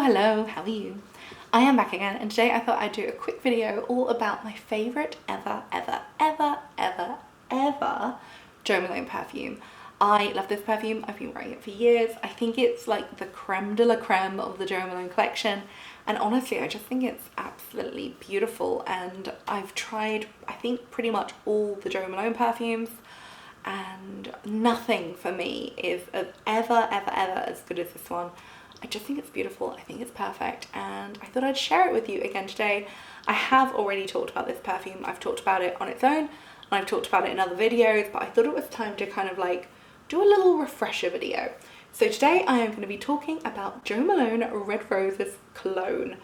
hello, how are you? I am back again, and today I thought I'd do a quick video all about my favourite ever Jo Malone perfume. I love this perfume. I've been wearing it for years. I think it's like the creme de la creme of the Jo Malone collection, and honestly I just think it's absolutely beautiful. And I've tried, I think, pretty much all the Jo Malone perfumes, and nothing for me is ever as good as this one. I just think it's beautiful. I think it's perfect, and I thought I'd share it with you again today. I have already talked about this perfume. I've talked about it on its own, and I've talked about it in other videos, but I thought it was time to kind of like do a little refresher video. So today I am going to be talking about Jo Malone Red Roses Cologne.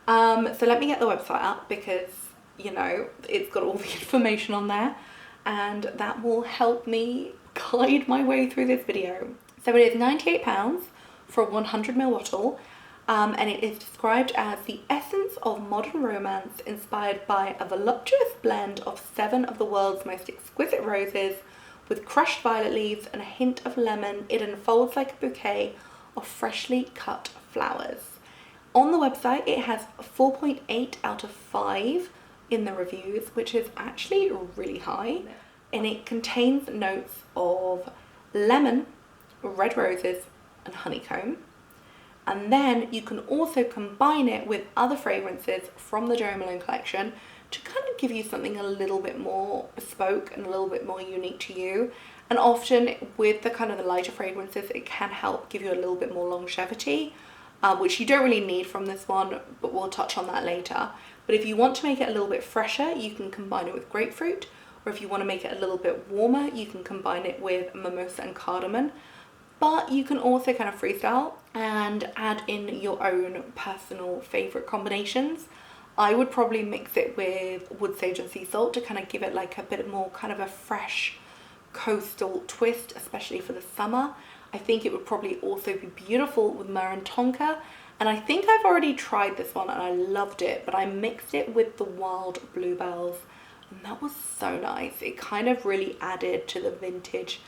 So let me get the website up, because you know it's got all the information on there, and that will help me guide my way through this video. So it is £98 for a 100ml bottle, and it is described as the essence of modern romance inspired by a voluptuous blend of 7 of the world's most exquisite roses with crushed violet leaves and a hint of lemon. It unfolds like a bouquet of freshly cut flowers. On the website it has 4.8 out of 5 in the reviews, which is actually really high, and it contains notes of lemon, red roses and honeycomb. And then you can also combine it with other fragrances from the Jo Malone collection to kind of give you something a little bit more bespoke and a little bit more unique to you. And often with the kind of the lighter fragrances, it can help give you a little bit more longevity, which you don't really need from this one, but we'll touch on that later. But if you want to make it a little bit fresher, you can combine it with grapefruit, or if you want to make it a little bit warmer, you can combine it with mimosa and cardamom. But you can also kind of freestyle and add in your own personal favourite combinations. I would probably mix it with wood sage and sea salt to kind of give it like a bit more kind of a fresh coastal twist, especially for the summer. I think it would probably also be beautiful with myrrh and tonka. And I think I've already tried this one and I loved it, but I mixed it with the Wild Bluebells, and that was so nice. It kind of really added to the vintage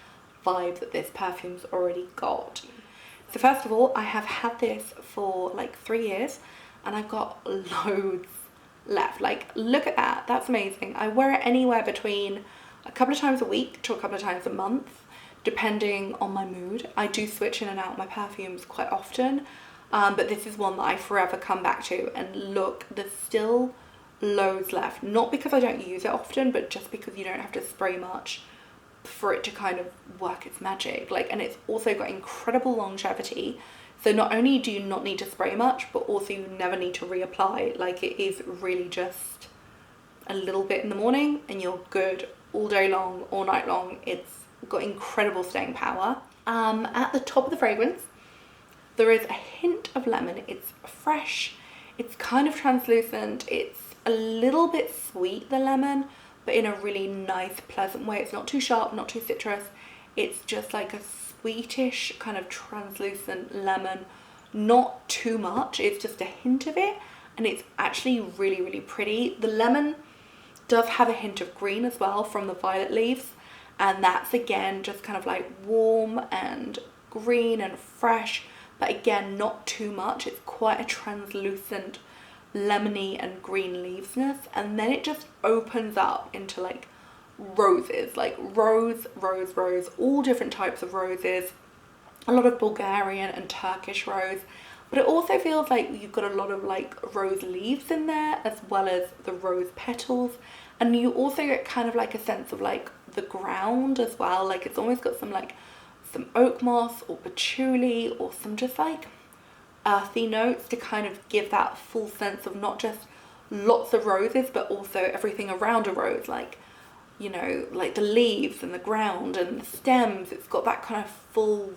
vibe that this perfume's already got. So first of all, I have had this for like 3 years and I've got loads left. Like, look at that, that's amazing. I wear it anywhere between a couple of times a week to a couple of times a month, depending on my mood. I do switch in and out my perfumes quite often, but this is one that I forever come back to. And look, there's still loads left, not because I don't use it often, but just because you don't have to spray much for it to kind of work its magic. Like, and it's also got incredible longevity, so not only do you not need to spray much, but also you never need to reapply. Like, it is really just a little bit in the morning and you're good all day long, all night long. It's got incredible staying power. At the top of the fragrance there is a hint of lemon. It's fresh, it's kind of translucent, it's a little bit sweet, the lemon, but in a really nice, pleasant way. It's not too sharp, not too citrus. It's just like a sweetish kind of translucent lemon, not too much. It's just a hint of it, and it's actually really pretty. The lemon does have a hint of green as well from the violet leaves, and that's again just kind of like warm and green and fresh, but again not too much. It's quite a translucent lemony and green leavesness, and then it just opens up into like roses, like rose, all different types of roses, a lot of Bulgarian and Turkish rose, but it also feels like you've got a lot of like rose leaves in there as well as the rose petals, and you also get kind of like a sense of like the ground as well. Like, it's almost got some like some oak moss or patchouli or some just like earthy notes to kind of give that full sense of not just lots of roses, but also everything around a rose, like, you know, like the leaves and the ground and the stems. It's got that kind of full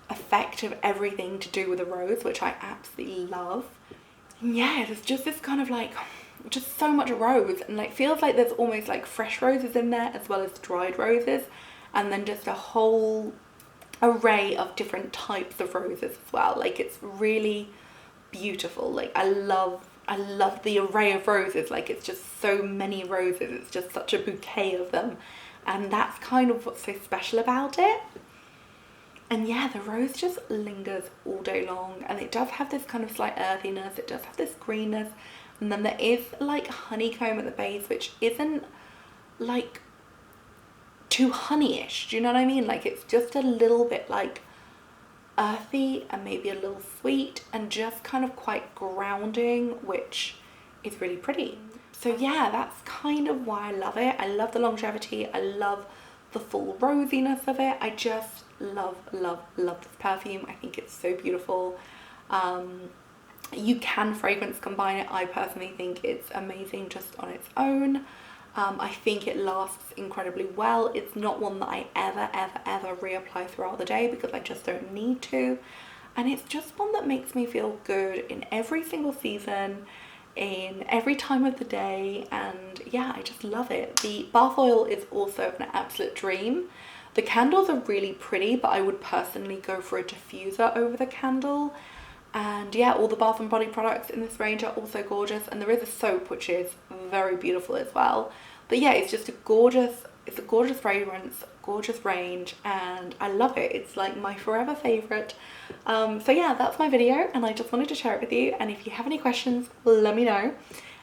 effect of everything to do with a rose, which I absolutely love. And yeah, there's just this kind of like just so much rose, and like feels like there's almost like fresh roses in there as well as dried roses, and then just a whole array of different types of roses as well. Like, it's really beautiful. Like, I love the array of roses. Like, it's just so many roses, it's just such a bouquet of them, and that's kind of what's so special about it. And yeah, the rose just lingers all day long, and it does have this kind of slight earthiness, it does have this greenness, and then there is like honeycomb at the base, which isn't like too honeyish, do you know what I mean? Like it's just a little bit like earthy and maybe a little sweet and just kind of quite grounding, which is really pretty. So yeah, that's kind of why I love it. I love the longevity, I love the full rosiness of it. I just love this perfume. I think it's so beautiful. You can fragrance combine it. I personally think it's amazing just on its own. I think it lasts incredibly well. It's not one that I ever reapply throughout the day because I just don't need to. And it's just one that makes me feel good in every single season, in every time of the day, and yeah, I just love it. The bath oil is also an absolute dream. The candles are really pretty, but I would personally go for a diffuser over the candle. And yeah, all the Bath and Body products in this range are also gorgeous, and there is a soap which is very beautiful as well. But yeah, it's just a gorgeous fragrance, gorgeous range, and I love it. It's like my forever favorite. So yeah, that's my video, and I just wanted to share it with you. And if you have any questions, let me know.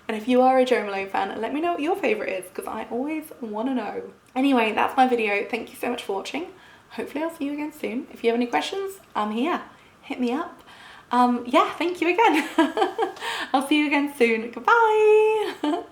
And if you are a Jo Malone fan, let me know what your favorite is, because I always want to know. Anyway, that's my video. Thank you so much for watching. Hopefully I'll see you again soon. If you have any questions, I'm here. Hit me up. Yeah, thank you again. I'll see you again soon. Goodbye.